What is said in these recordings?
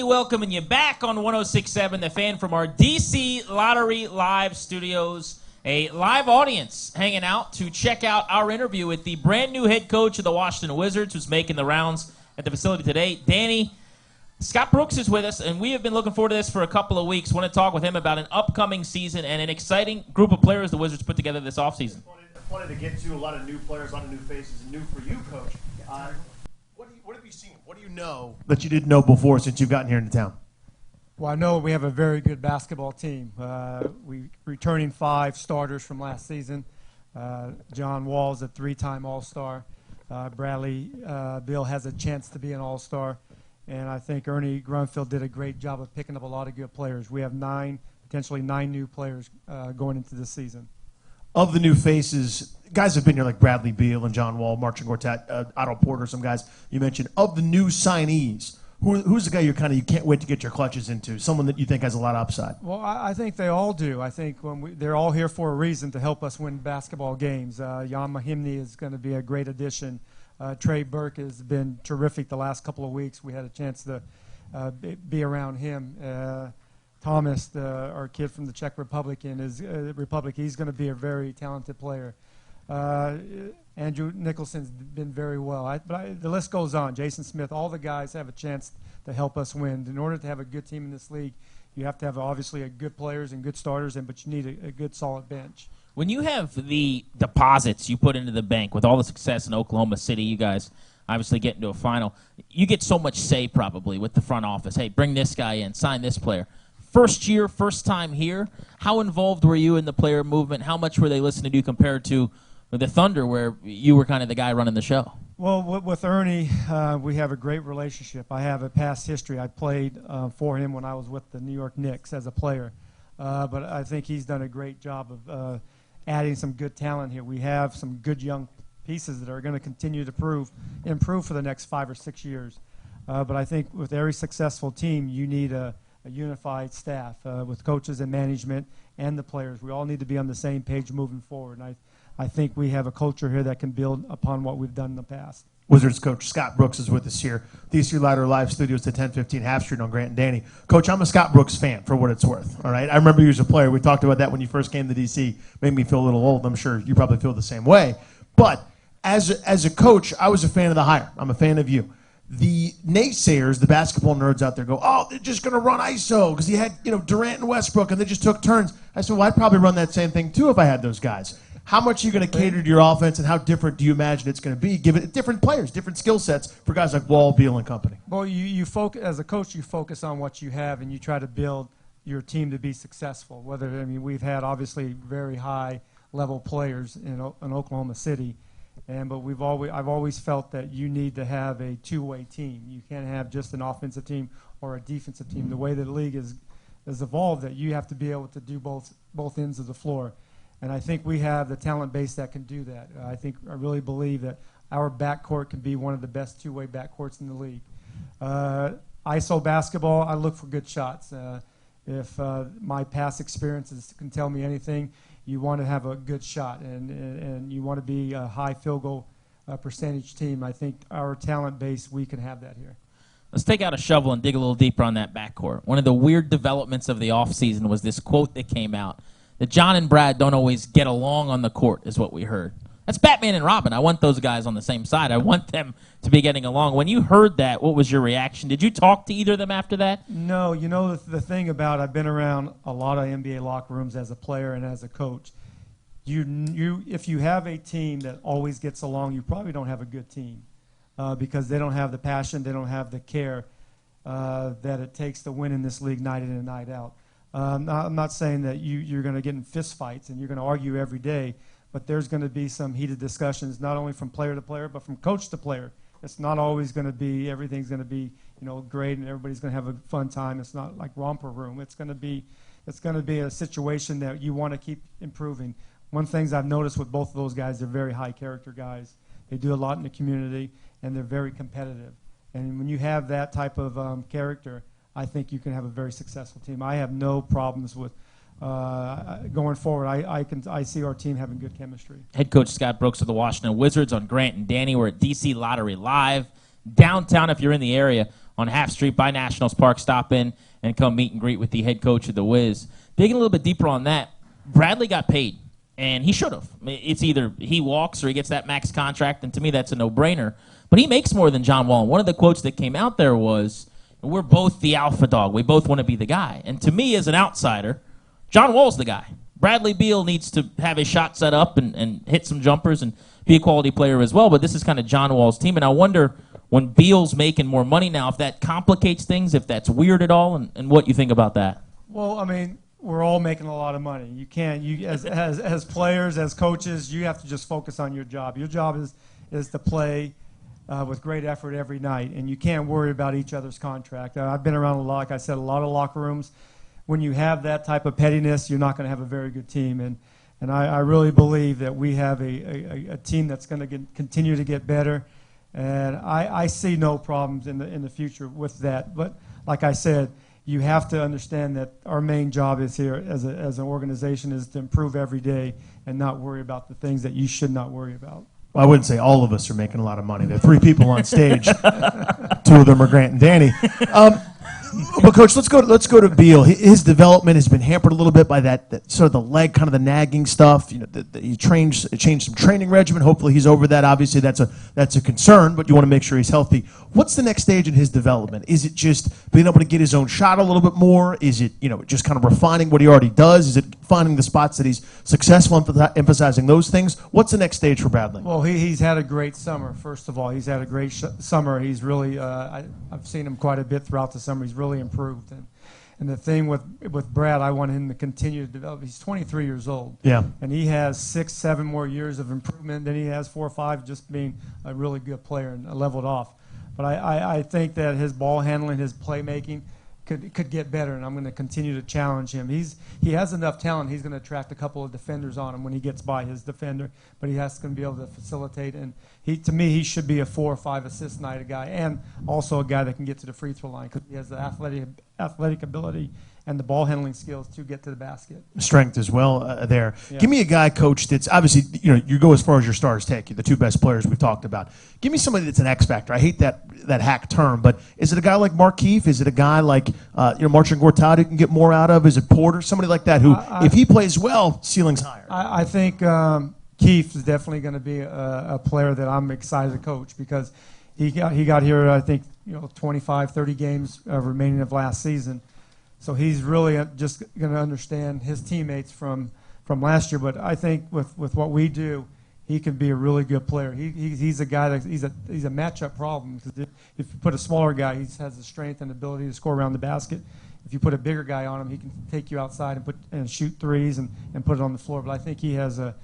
welcoming you back on 106.7 The Fan from our DC Lottery Live studios. A live audience hanging out to check out our interview with the brand new head coach of the Washington Wizards, who's making the rounds at the facility today. Danny, Scott Brooks is with us, and we have been looking forward to this for a couple of weeks. Want to talk with him about an upcoming season and an exciting group of players the Wizards put together this offseason. Wanted to get to a lot of new players, a lot of new faces, and new for you, Coach. What have you seen? What do you know that you didn't know before since you've gotten here into town? Well, I know we have a very good basketball team. We returning 5 starters from last season. John Wall's a 3-time All-Star. Bradley Beal has a chance to be an All-Star. And I think Ernie Grunfeld did a great job of picking up a lot of good players. We have potentially 9 new players going into this season. Of the new faces, guys have been here like Bradley Beal and John Wall, Marcin Gortat, Otto Porter, some guys you mentioned. Of the new signees, who's the guy you can't wait to get your clutches into? Someone that you think has a lot of upside? Well, I think they all do. I think they're all here for a reason to help us win basketball games. Jan Mahimny is going to be a great addition. Trey Burke has been terrific the last couple of weeks. We had a chance to be around him. Thomas, our kid from the Czech Republic, he's going to be a very talented player. Andrew Nicholson's been very well. The list goes on. Jason Smith, all the guys have a chance to help us win. In order to have a good team in this league, you have to have obviously good players and good starters, but you need a good solid bench. When you have the deposits you put into the bank with all the success in Oklahoma City, you guys obviously get into a final, you get so much say probably with the front office. Hey, bring this guy in, sign this player. First year, first time here, how involved were you in the player movement? How much were they listening to you compared to the Thunder, where you were kind of the guy running the show? Well, with Ernie, we have a great relationship. I have a past history. I played for him when I was with the New York Knicks as a player. But I think he's done a great job of adding some good talent here. We have some good young pieces that are going to continue to improve for the next 5 or 6 years. But I think with every successful team, you need a unified staff with coaches and management and the players. We all need to be on the same page moving forward. And I think we have a culture here that can build upon what we've done in the past. Wizards coach Scott Brooks is with us here. DC Lottery Live Studios at 1015 Half Street on Grant and Danny. Coach, I'm a Scott Brooks fan for what it's worth. All right, I remember you as a player. We talked about that when you first came to DC. Made me feel a little old. I'm sure you probably feel the same way. But as a coach, I was a fan of the hire. I'm a fan of you. The naysayers, the basketball nerds out there go, oh, they're just going to run ISO because he had Durant and Westbrook and they just took turns. I said, well, I'd probably run that same thing too if I had those guys. How much are you going to cater to your offense, and how different do you imagine it's going to be, given different players, different skill sets for guys like Wall, Beal, and company? Well, you focus as a coach. You focus on what you have, and you try to build your team to be successful. We've had obviously very high-level players in Oklahoma City, but I've always felt that you need to have a two-way team. You can't have just an offensive team or a defensive team. The way that the league has evolved, that you have to be able to do both ends of the floor. And I think we have the talent base that can do that. I really believe that our backcourt can be one of the best two-way backcourts in the league. ISO basketball, I look for good shots. If my past experiences can tell me anything, you want to have a good shot, and you want to be a high field goal percentage team. I think our talent base, we can have that here. Let's take out a shovel and dig a little deeper on that backcourt. One of the weird developments of the offseason was this quote that came out, that John and Brad don't always get along on the court, is what we heard. That's Batman and Robin. I want those guys on the same side. I want them to be getting along. When you heard that, what was your reaction? Did you talk to either of them after that? No. The thing about, I've been around a lot of NBA locker rooms as a player and as a coach. If you have a team that always gets along, you probably don't have a good team because they don't have the passion, they don't have the care that it takes to win in this league night in and night out. I'm not saying that you're going to get in fist fights and you're going to argue every day, but there's going to be some heated discussions, not only from player to player, but from coach to player. It's not always going to be, everything's going to be, great and everybody's going to have a fun time. It's not like romper room. It's going to be a situation that you want to keep improving. One of the things I've noticed with both of those guys, they're very high character guys. They do a lot in the community, and they're very competitive. And when you have that type of character, I think you can have a very successful team. I have no problems with going forward. I see our team having good chemistry. Head coach Scott Brooks of the Washington Wizards on Grant and Danny. We're at DC Lottery Live. downtown if you're in the area on Half Street by Nationals Park. Stop in and come meet and greet with the head coach of the Wiz. Digging a little bit deeper on that, Bradley got paid, and he should have. It's either he walks or he gets that max contract, and to me that's a no-brainer. But he makes more than John Wall. And one of the quotes that came out there was, we're both the alpha dog. We both want to be the guy. And to me, as an outsider, John Wall's the guy. Bradley Beal needs to have his shot set up and hit some jumpers and be a quality player as well. But this is kind of John Wall's team. And I wonder, when Beal's making more money now, if that complicates things, if that's weird at all, and what you think about that. Well, I mean, we're all making a lot of money. You can't, as players, as coaches, you have to just focus on your job. Your job is to play with great effort every night, and you can't worry about each other's contract. I've been around a lot, like I said, a lot of locker rooms. When you have that type of pettiness, you're not going to have a very good team. And I really believe that we have a team that's going to continue to get better. And I see no problems in the future with that. But like I said, you have to understand that our main job is here as an organization is to improve every day and not worry about the things that you should not worry about. Well, I wouldn't say all of us are making a lot of money. There are 3 people on stage. 2 of them are Grant and Danny. But Coach, let's go to Beal. His development has been hampered a little bit by that sort of the leg, kind of the nagging stuff. You know, he changed some training regimen. Hopefully, he's over that. Obviously, that's a concern, but you want to make sure he's healthy. What's the next stage in his development? Is it just being able to get his own shot a little bit more? Is it just kind of refining what he already does? Is it finding the spots that he's successful, emphasizing those things? What's the next stage for Bradley? Well, he's had a great summer. First of all, he's had a great summer. He's really I've seen him quite a bit throughout the summer. He's really improved. And the thing with Brad, I want him to continue to develop. He's 23 years old. Yeah. And he has 6, 7 more years of improvement than he has 4 or 5 just being a really good player and leveled off. But I think that his ball handling, his playmaking could get better, and I'm going to continue to challenge him. He has enough talent. He's going to attract a couple of defenders on him when he gets by his defender, but he has to be able to facilitate. And to me, he should be a 4 or 5 assist night a guy, and also a guy that can get to the free throw line because he has the athletic ability and the ball handling skills to get to the basket. Strength as well there. Yeah. Give me a guy, Coach, that's obviously, you go as far as your stars take you, the 2 best players we've talked about. Give me somebody that's an X factor. I hate that hack term, but is it a guy like Markieff? Is it a guy like Marcin Gortat who can get more out of? Is it Porter? Somebody like that who, if he plays well, ceiling's higher. I think Keith is definitely going to be a player that I'm excited to coach because he got here, I think, 25, 30 games remaining of last season. So he's really just going to understand his teammates from last year. But I think with what we do, he can be a really good player. He's a guy that he's a matchup problem. Because if you put a smaller guy, he has the strength and ability to score around the basket. If you put a bigger guy on him, he can take you outside and shoot threes and put it on the floor. But I think he has a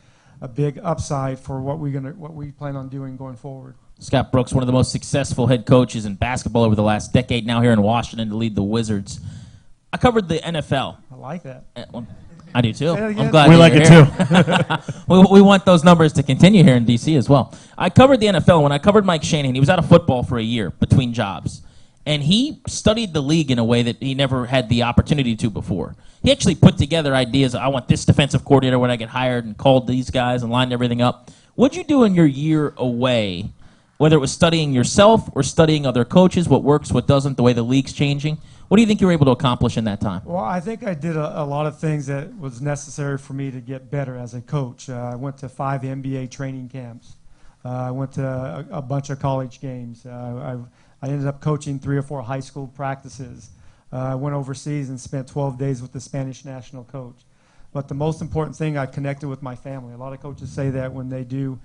big upside for what we plan on doing going forward. Scott Brooks, one of the most successful head coaches in basketball over the last decade, now here in Washington to lead the Wizards. I covered the NFL. I like that. I do too. Say it again. I'm glad We that like you're it here. we want those numbers to continue here in D.C. as well. I covered the NFL. When I covered Mike Shanahan, he was out of football for a year between jobs. And he studied the league in a way that he never had the opportunity to before. He actually put together ideas. I want this defensive coordinator when I get hired, and called these guys and lined everything up. What'd you do in your year away, whether it was studying yourself or studying other coaches, what works, what doesn't, the way the league's changing? What do you think you were able to accomplish in that time? Well, I think I did a lot of things that was necessary for me to get better as a coach. I went to 5 NBA training camps. I went to a bunch of college games. I ended up coaching 3 or 4 high school practices. I went overseas and spent 12 days with the Spanish national coach. But the most important thing, I connected with my family. A lot of coaches say that when they do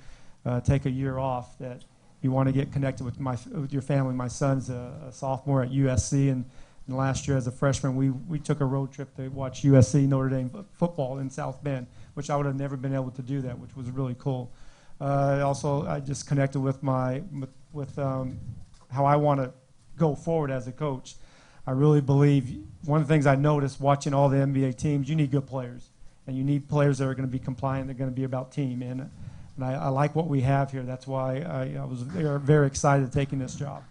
take a year off, that you want to get connected with your family. My son's a sophomore at USC, and last year as a freshman, we took a road trip to watch USC Notre Dame football in South Bend, which I would have never been able to do that, which was really cool. Also, I just connected with how I want to go forward as a coach. I really believe one of the things I noticed watching all the NBA teams, you need good players, and you need players that are going to be compliant. They're going to be about team, and I like what we have here. That's why I was very excited taking this job.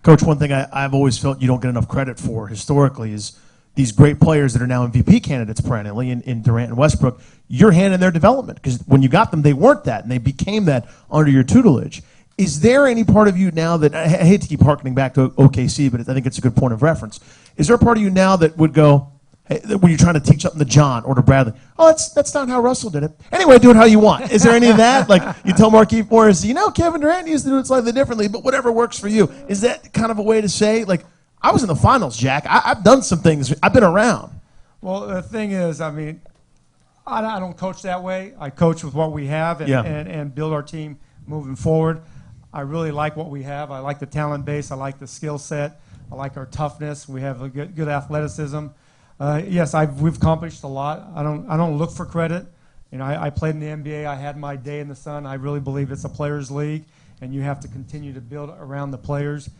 Coach, one thing I've always felt you don't get enough credit for historically is these great players that are now MVP candidates perennially in Durant and Westbrook. Your hand in their development, because when you got them, they weren't that, and they became that under your tutelage. Is there any part of you now that, I hate to keep harkening back to OKC, but I think it's a good point of reference. Is there a part of you now that would go, hey, when you're trying to teach something to John or to Bradley, oh, that's not how Russell did it. Anyway, do it how you want. Is there any of that? Like you tell Markieff Morris, Kevin Durant used to do it slightly differently, but whatever works for you. Is that kind of a way to say, like, I was in the finals, Jack. I've done some things. I've been around. Well, the thing is, I mean, I don't coach that way. I coach with what we have and build our team moving forward. I really like what we have. I like the talent base. I like the skill set. I like our toughness. We have a good athleticism. Yes, we've accomplished a lot. I don't look for credit. I played in the NBA. I had my day in the sun. I really believe it's a players' league, and you have to continue to build around the players.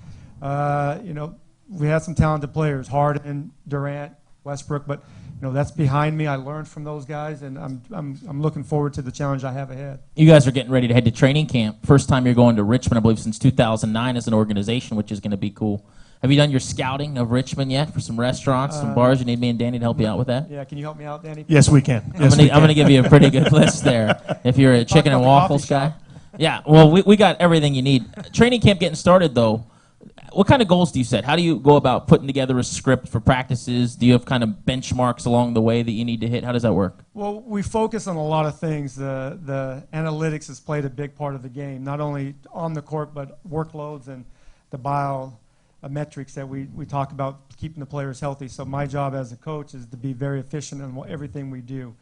We had some talented players, Harden, Durant, Westbrook, but that's behind me. I learned from those guys, and I'm looking forward to the challenge I have ahead. You guys are getting ready to head to training camp. First time you're going to Richmond, I believe, since 2009 as an organization, which is going to be cool. Have you done your scouting of Richmond yet for some restaurants, some bars? You need me and Danny to help you out with that? Yeah, can you help me out, Danny? Yes, we can. I'm going to give you a pretty good list there if you're a chicken and waffles guy. Yeah, well, we got everything you need. Training camp getting started, though. What kind of goals do you set? How do you go about putting together a script for practices? Do you have kind of benchmarks along the way that you need to hit? How does that work? Well, we focus on a lot of things. The analytics has played a big part of the game, not only on the court, but workloads and the biometrics that we talk about keeping the players healthy. So my job as a coach is to be very efficient in everything we do.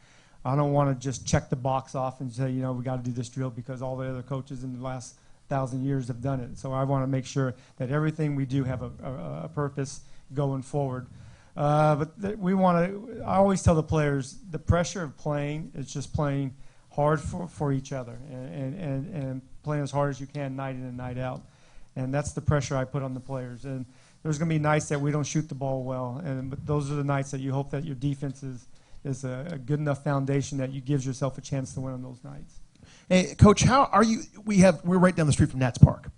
I don't want to just check the box off and say, we got to do this drill because all the other coaches in the last 1,000 years have done it. So I want to make sure that everything we do have a purpose going forward. But I always tell the players, the pressure of playing is just playing hard for each other and playing as hard as you can night in and night out. And that's the pressure I put on the players. And there's going to be nights that we don't shoot the ball well, but those are the nights that you hope that your defense is a good enough foundation that you gives yourself a chance to win on those nights. Hey, Coach, how are you? We're right down the street from Nats Park,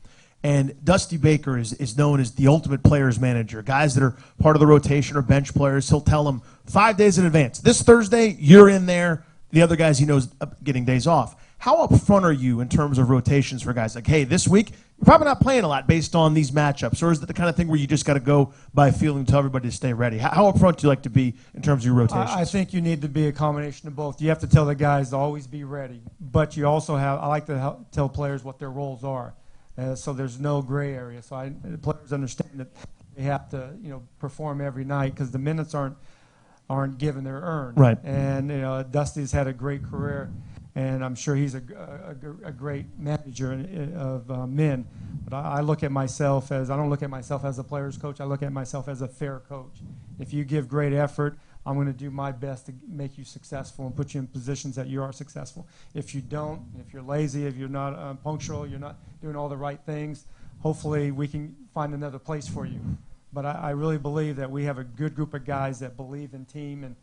and Dusty Baker is known as the ultimate players manager. Guys that are part of the rotation or bench players, he'll tell them 5 days in advance. This Thursday, you're in there. The other guys he knows getting days off. How upfront are you in terms of rotations for guys? Like, hey, this week you're probably not playing a lot based on these matchups, or is it the kind of thing where you just got to go by feeling to everybody to stay ready? How upfront do you like to be in terms of your rotations? I think you need to be a combination of both. You have to tell the guys to always be ready, but you also I like to tell players what their roles are, so there's no gray area. So the players understand that they have to perform every night because the minutes aren't given, they're earned. Right. And Dusty's had a great career. And I'm sure he's a great manager of men. But I look at myself I don't look at myself as a player's coach. I look at myself as a fair coach. If you give great effort, I'm going to do my best to make you successful and put you in positions that you are successful. If you don't, if you're lazy, if you're not punctual, you're not doing all the right things, hopefully we can find another place for you. But I really believe that we have a good group of guys that believe in team, and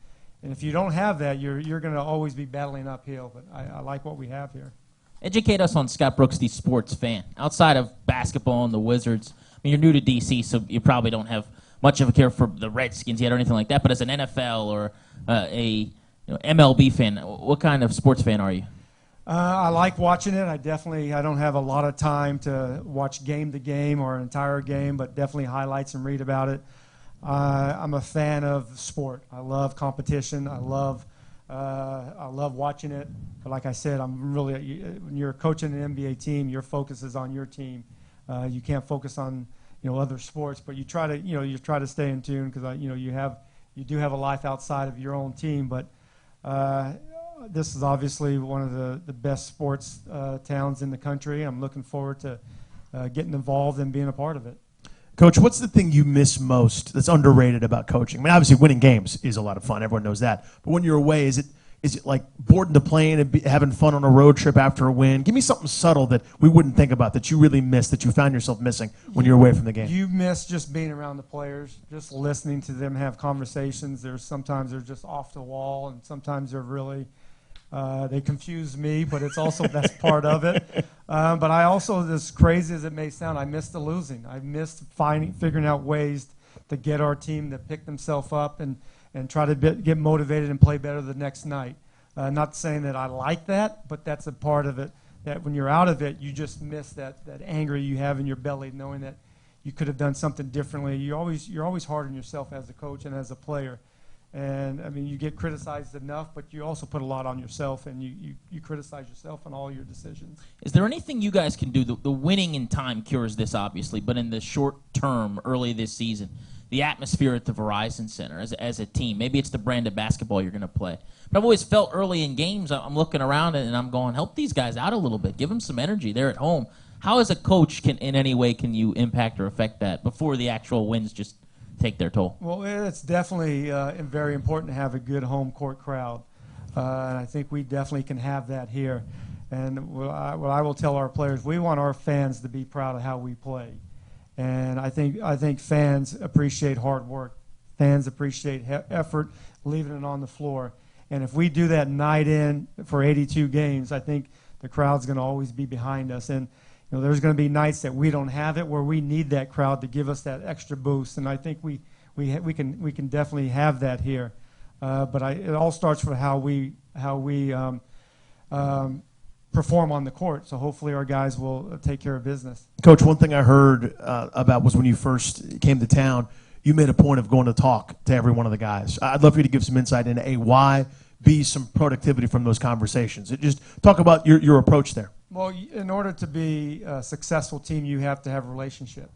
if you don't have that, you're going to always be battling uphill. But I like what we have here. Educate us on Scott Brooks, the sports fan. Outside of basketball and the Wizards, I mean, you're new to D.C., so you probably don't have much of a care for the Redskins yet or anything like that. But as an NFL or a MLB fan, what kind of sports fan are you? I like watching it. I don't have a lot of time to watch game to game or an entire game, but definitely highlights and read about it. I'm a fan of sport. I love competition. I love watching it. But like I said, when you're coaching an NBA team, your focus is on your team. You can't focus on other sports, but you try to stay in tune because you do have a life outside of your own team. But this is obviously one of the best sports towns in the country. I'm looking forward to getting involved and being a part of it. Coach, what's the thing you miss most that's underrated about coaching? I mean, obviously winning games is a lot of fun. Everyone knows that. But when you're away, is it like boarding the plane and having fun on a road trip after a win? Give me something subtle that we wouldn't think about that you really miss, that you found yourself missing when you're away from the game. You miss just being around the players, just listening to them have conversations. Sometimes they're just off the wall, and sometimes they're really they confuse me, but it's also that's part of it. But I also, as crazy as it may sound, I miss the losing. I missed figuring out ways to get our team to pick themselves up and try to get motivated and play better the next night. Not saying that I like that, but that's a part of it that when you're out of it, you just miss that anger you have in your belly, knowing that you could have done something differently. You're always hard on yourself as a coach and as a player. And, I mean, you get criticized enough, but you also put a lot on yourself, and you criticize yourself on all your decisions. Is there anything you guys can do? The winning in time cures this, obviously, but in the short term, early this season, the atmosphere at the Verizon Center as a team, maybe it's the brand of basketball you're going to play. But I've always felt early in games, I'm looking around and I'm going, help these guys out a little bit. Give them some energy. They're at home. How, as a coach, in any way can you impact or affect that before the actual wins just take their toll? Well, it's definitely very important to have a good home court crowd, and I think we definitely can have that here. And what I will tell our players, we want our fans to be proud of how we play, and I think fans appreciate hard work. Fans appreciate effort, leaving it on the floor. And if we do that night in for 82 games, I think the crowd's going to always be behind us. And you know, there's going to be nights that we don't have it, where we need that crowd to give us that extra boost, and I think we can definitely have that here. But it all starts with how we perform on the court. So hopefully our guys will take care of business. Coach, one thing I heard about was when you first came to town, you made a point of going to talk to every one of the guys. I'd love for you to give some insight into A, why, B, some productivity from those conversations. Just talk about your approach there. Well, in order to be a successful team, you have to have a relationship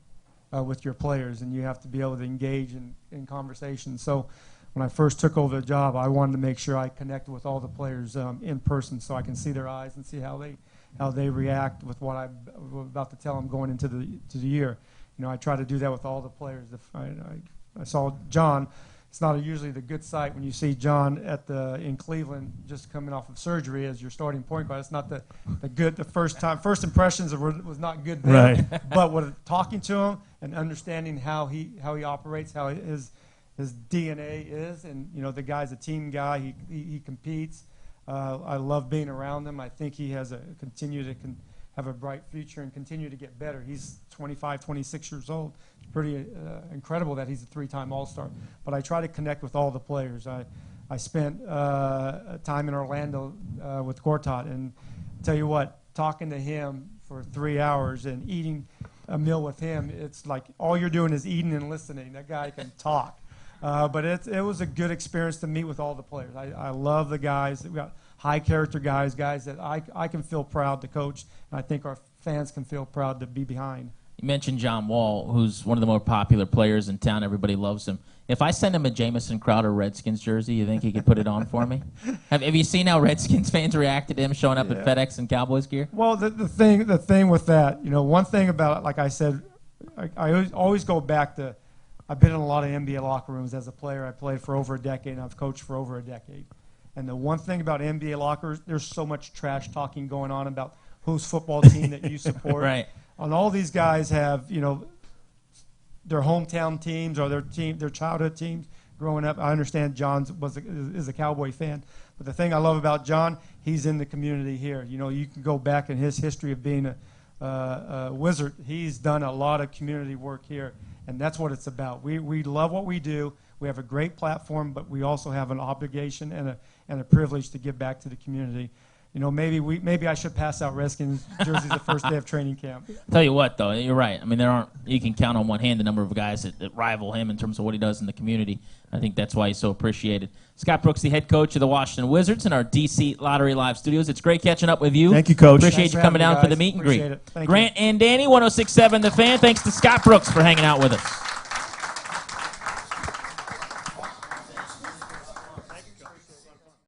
with your players, and you have to be able to engage in conversation. So when I first took over the job, I wanted to make sure I connected with all the players in person, so I can see their eyes and see how they react with what I'm about to tell them going into the year. You know, I try to do that with all the players. If I saw John. It's not usually the good sight when you see John in Cleveland just coming off of surgery as your starting point guard. It's not the first impressions was not good then. Right. But talking to him and understanding how he operates, how his DNA is, and you know, the guy's a team guy. He competes. I love being around him. I think he has have a bright future and continue to get better. He's 25, 26 years old. It's pretty incredible that he's a three-time All-Star. But I try to connect with all the players. I spent time in Orlando with Gortat, and I'll tell you what, talking to him for 3 hours and eating a meal with him, it's like all you're doing is eating and listening. That guy can talk. But it was a good experience to meet with all the players. I love the guys. We've got high-character guys that I can feel proud to coach, and I think our fans can feel proud to be behind. You mentioned John Wall, who's one of the more popular players in town. Everybody loves him. If I send him a Jamison Crowder Redskins jersey, you think he could put it on for me? Have you seen how Redskins fans reacted to him showing up at FedEx and Cowboys gear? Well, the thing with that, you know, one thing about it, like I said, I always go back to, I've been in a lot of NBA locker rooms as a player. I played for over a decade, and I've coached for over a decade. And the one thing about NBA lockers, there's so much trash talking going on about whose football team that you support. Right. And all these guys have, you know, their hometown teams or their childhood teams growing up. I understand John is a Cowboy fan. But the thing I love about John, he's in the community here. You know, you can go back in his history of being a Wizard. He's done a lot of community work here, and that's what it's about. We love what we do. We have a great platform, but we also have an obligation and a privilege to give back to the community. You know, maybe I should pass out Redskins jerseys the first day of training camp. Tell you what, though, you're right. I mean, you can count on one hand the number of guys that rival him in terms of what he does in the community. I think that's why he's so appreciated. Scott Brooks, the head coach of the Washington Wizards in our DC Lottery Live studios. It's great catching up with you. Thank you, Coach. Appreciate you coming down for the meet and greet. Appreciate it. Thank Grant and Danny, 106.7 The Fan. Thanks to Scott Brooks for hanging out with us.